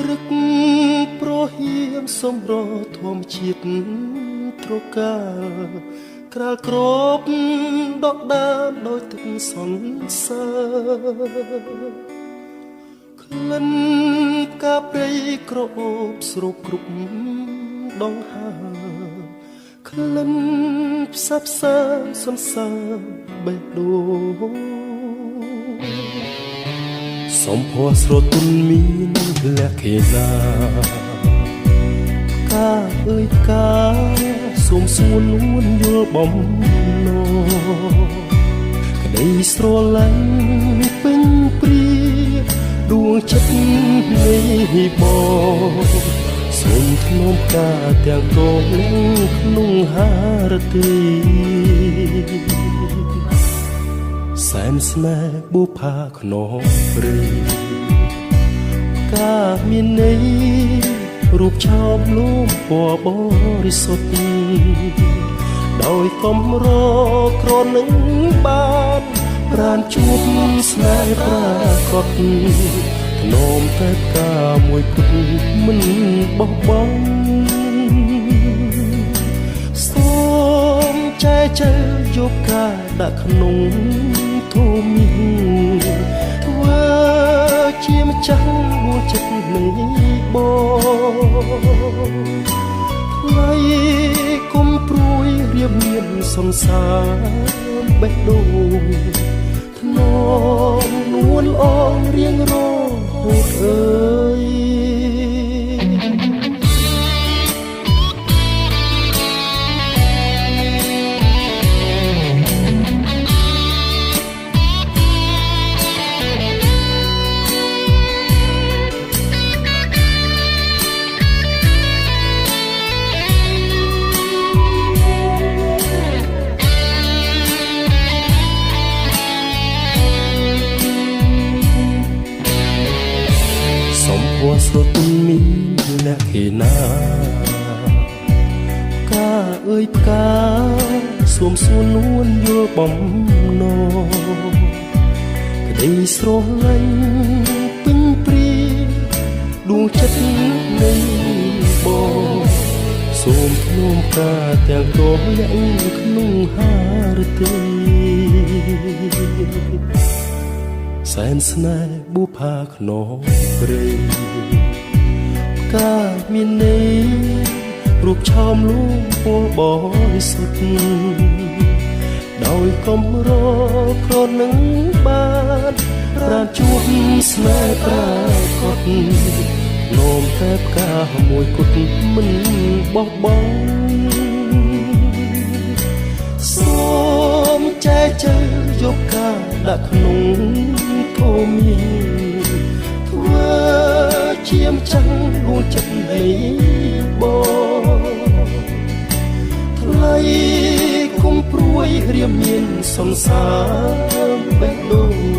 រឹកប្រហៀមសំរធម្មជាតិត្រកាក្រាលក្របដកដានដោយទឹកសន្សើរក្លិនផ្កាព្រៃក្រអូបស្រូបគ្រប់ដងហើក្លិនផ្សះផ្សាសន្សើរបេះដូងសំភ័រស្រទន់មានលក្ខណៈកាអើយកាសូមសួរនួនយល់បំណងក្តីស្រឡាញ់ពេញព្រាដួងចិត្តនៃបងសូមធ្នមការទាំងកងក្នុងហារទីសែនស្នេហ៍បុផាខ្នងព្រៃការមានន័យរូបឆោមលូមពណ៌បរិសុទ្ធដោយកំរក្រនឹងបានប្រានជួបស្នេហ៍ប្រាកដធ្នមតែការមួយគត់មិនបោះបង់សូមចែកចែកយកការដាក់ក្នុងធំធ្វើជាម្ចាស់ដួងចិត្តនៃបងថ្លៃគុំព្រួយរៀបមានសង្សារបេះដូងធ្នមនួនអងរៀងរហូតអើយស្រទន់មានលក្ខណៈកាអើយផ្កាសូមសួរនួនយល់បំណងក្តីស្រឡាញ់ពេញព្រាដួងចិត្តនៃបងសូមធ្នមការទាំងកងយ៉ាងក្នុងហារទីសែនស្នេហ៍បុផាខ្នងព្រៃការមានន័យរូបឆោមលូមពណ៌បរិសុទ្ធដោយកំរក្រនឹងបានប្រានជួបស្នេហ៍ប្រាកដនោមតែផ្កាមួយគត់មិនបោះបង់សូមចែកចែកយកការដាក់ក្នុងធំធ្វើជាម្ចាស់ដួងចិត្តនៃបងថ្លៃគុំព្រួយរៀបមានសង្សារបេះដូង